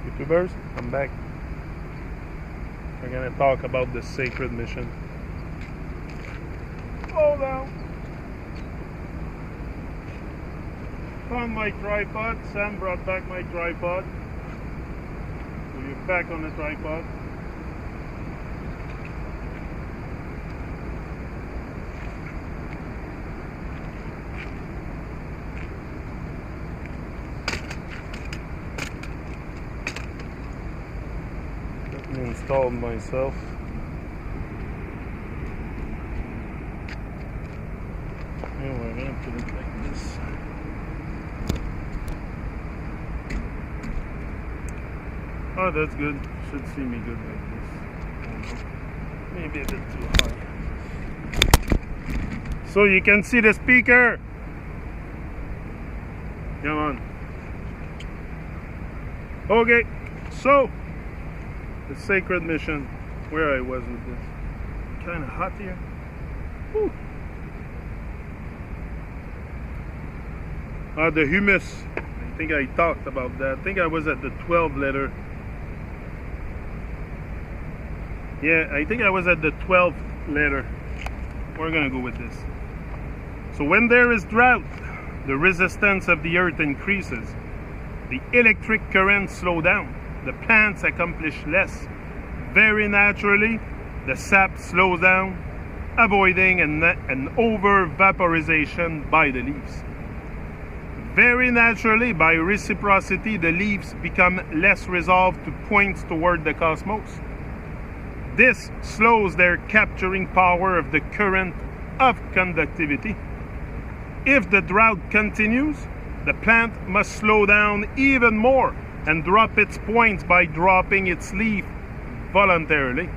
YouTubers, I'm back. We're gonna talk about the sacred mission. Hold on. Found my tripod. Sam brought back my tripod. So you're back on the tripod. Let me install myself. And we're gonna put it like this. Oh, that's good. Should see me good like this. Maybe a bit too high. So you can see the speaker. Come on. Okay, so the sacred mission. Where I was with this. Kind of hot here. Whew. The humus. I think I talked about that. I think I was at the 12 letter. Yeah, I think I was at the 12th letter. We're gonna go with this. So when there is drought, the resistance of the earth increases. The electric currents slow down. The plants accomplish less. Very naturally, the sap slows down, avoiding an over-vaporization by the leaves. Very naturally, by reciprocity, the leaves become less resolved to point toward the cosmos. This slows their capturing power of the current of conductivity. If the drought continues, the plant must slow down even more and drop its points by dropping its leaf voluntarily.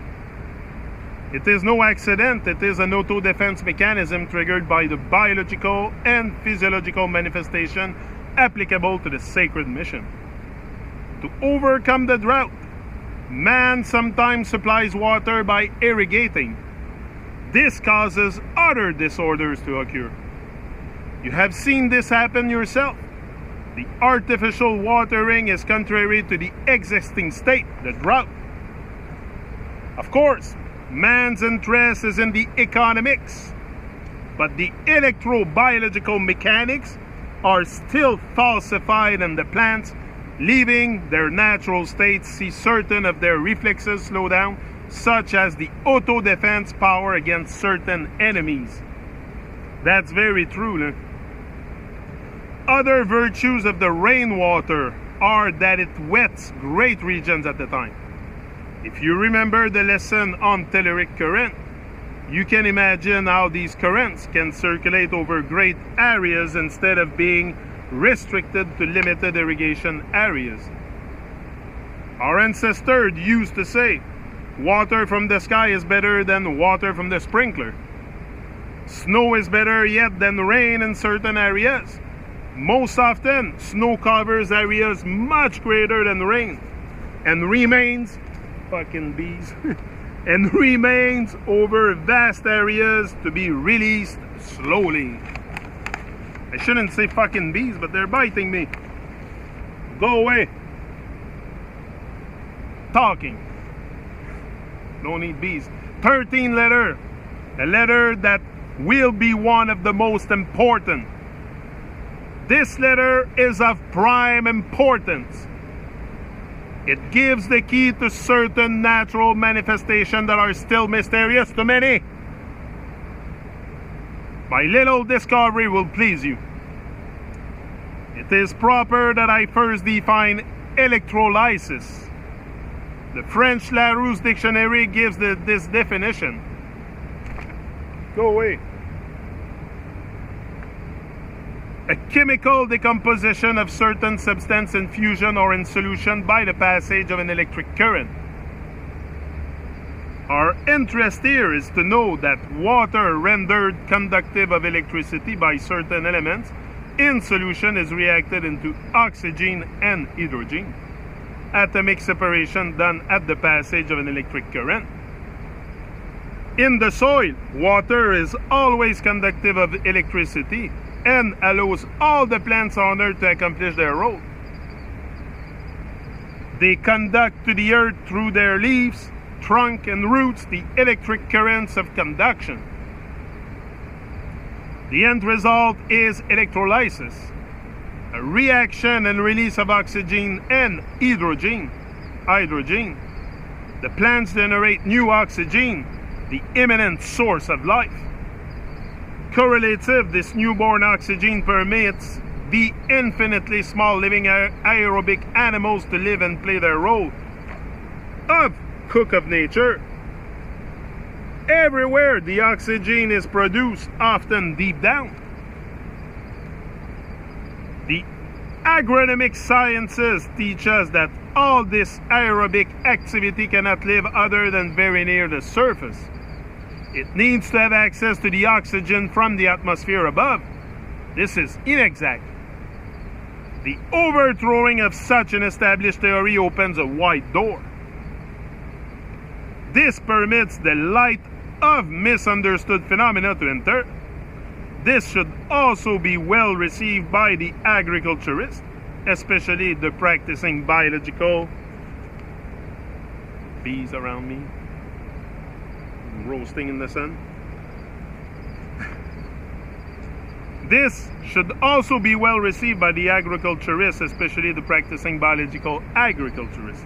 It is no accident, it is an auto-defense mechanism triggered by the biological and physiological manifestation applicable to the sacred mission. To overcome the drought, man sometimes supplies water by irrigating. This causes other disorders to occur. You have seen this happen yourself. The artificial watering is contrary to the existing state, the drought. Of course, man's interest is in the economics, but the electrobiological mechanics are still falsified in the plants, leaving their natural state. See certain of their reflexes slow down, such as the auto-defense power against certain enemies. That's very true. Huh? Other virtues of the rainwater are that it wets great regions at the time. If you remember the lesson on telluric current, you can imagine how these currents can circulate over great areas instead of being restricted to limited irrigation areas. Our ancestors used to say, water from the sky is better than water from the sprinkler. Snow is better yet than rain in certain areas. Most often, snow covers areas much greater than rain and remains fucking bees and remains over vast areas to be released slowly. I shouldn't say fucking bees, but they're biting me. Go away. Talking. Don't need bees. 13 letter. A letter that will be one of the most important. This letter is of prime importance. It gives the key to certain natural manifestations that are still mysterious to many. My little discovery will please you. It is proper that I first define electrolysis. The French Larousse dictionary gives this definition. Go away. A chemical decomposition of certain substance in fusion or in solution by the passage of an electric current. Our interest here is to know that water rendered conductive of electricity by certain elements in solution is reacted into oxygen and hydrogen. Atomic separation done at the passage of an electric current. In the soil, water is always conductive of electricity and allows all the plants on earth to accomplish their role. They conduct to the earth through their leaves, trunk, and roots the electric currents of conduction. The end result is electrolysis, a reaction and release of oxygen and hydrogen. The plants generate new oxygen, the imminent source of life. Correlative, this newborn oxygen permits the infinitely small living aerobic animals to live and play their role of cook of nature. Everywhere the oxygen is produced, often deep down. The agronomic sciences teach us that all this aerobic activity cannot live other than very near the surface. It needs to have access to the oxygen from the atmosphere above. This is inexact. The overthrowing of such an established theory opens a wide door. This permits the light of misunderstood phenomena to enter. This should also be well received by the agriculturist, especially the practicing biological. Bees around me, roasting in the sun. This should also be well received by the agriculturist, especially the practicing biological agriculturist,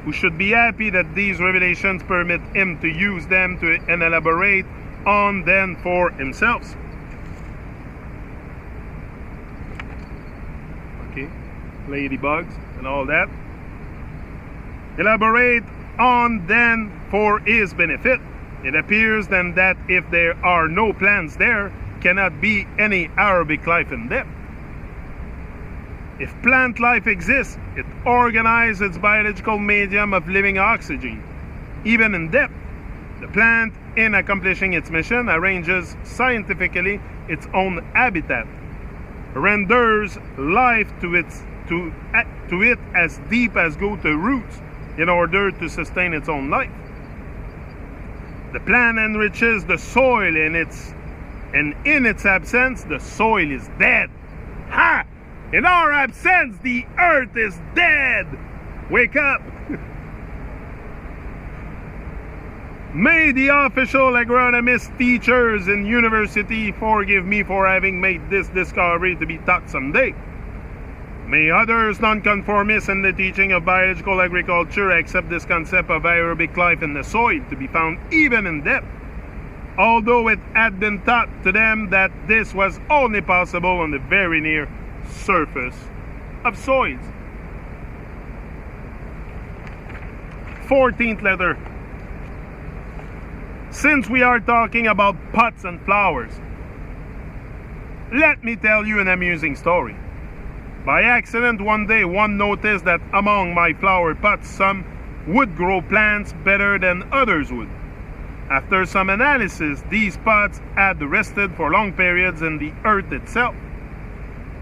who should be happy that these revelations permit him to use them and elaborate on them for himself. Okay, ladybugs and all that. Elaborate on them for his benefit. It appears then that if there are no plants there, cannot be any aerobic life in them. If plant life exists, it organizes its biological medium of living oxygen. Even in depth, the plant, in accomplishing its mission, arranges scientifically its own habitat, renders life to it as deep as go to roots in order to sustain its own life. The plant enriches the soil and in its absence, the soil is dead. Ha! In our absence, the earth is dead. Wake up. May the official agronomist teachers in university forgive me for having made this discovery to be taught someday. May others nonconformists in the teaching of biological agriculture accept this concept of aerobic life in the soil to be found even in depth, although it had been taught to them that this was only possible on the very near surface of soils. 14th letter. Since we are talking about pots and flowers, let me tell you an amusing story. By accident, one day, one noticed that among my flower pots, some would grow plants better than others would. After some analysis, these pots had rested for long periods in the earth itself.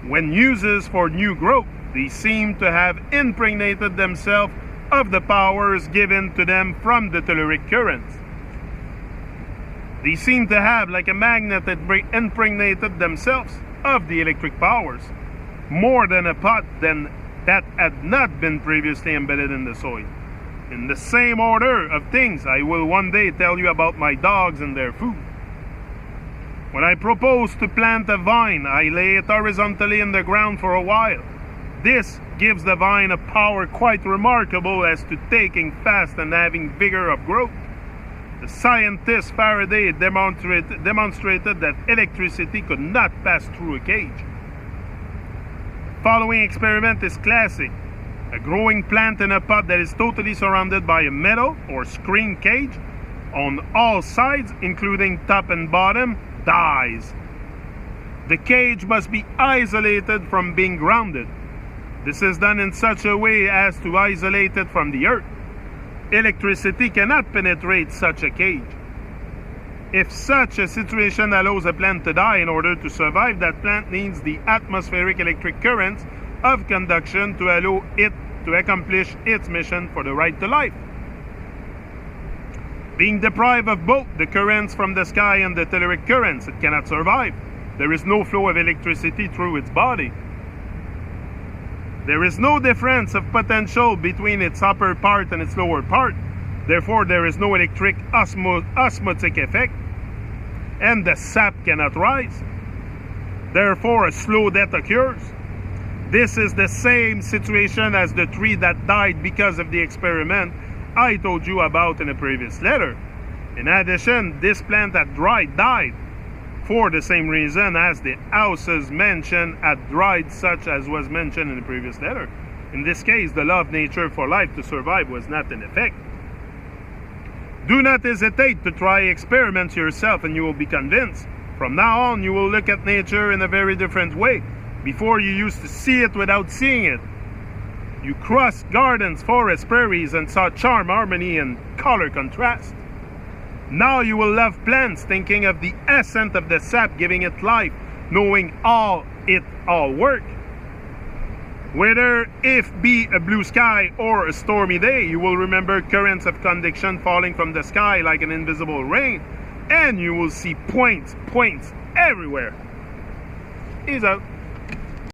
When used for new growth, they seemed to have impregnated themselves of the powers given to them from the telluric currents. They seemed to have, like a magnet, impregnated themselves of the electric powers, more than a pot that had not been previously embedded in the soil. In the same order of things, I will one day tell you about my dogs and their food. When I propose to plant a vine, I lay it horizontally in the ground for a while. This gives the vine a power quite remarkable as to taking fast and having vigor of growth. The scientist Faraday demonstrated that electricity could not pass through a cage. The following experiment is classic. A growing plant in a pot that is totally surrounded by a metal or screen cage on all sides, including top and bottom, dies. The cage must be isolated from being grounded. This is done in such a way as to isolate it from the earth. Electricity cannot penetrate such a cage. If such a situation allows a plant to die, in order to survive, that plant needs the atmospheric electric currents of conduction to allow it to accomplish its mission for the right to life. Being deprived of both the currents from the sky and the telluric currents, it cannot survive. There is no flow of electricity through its body. There is no difference of potential between its upper part and its lower part. Therefore, there is no electric osmotic effect, and the sap cannot rise. Therefore, a slow death occurs. This is the same situation as the tree that died because of the experiment I told you about in a previous letter. In addition, this plant that died for the same reason as the houses mentioned had dried, such as was mentioned in the previous letter. In this case, the law of nature for life to survive was not in effect. Do not hesitate to try experiments yourself and you will be convinced. From now on, you will look at nature in a very different way. Before, you used to see it without seeing it. You crossed gardens, forests, prairies, and saw charm, harmony, and color contrast. Now you will love plants, thinking of the essence of the sap, giving it life, knowing it all work. Whether if be a blue sky or a stormy day, you will remember currents of convection falling from the sky like an invisible rain, and you will see points everywhere. Ease out.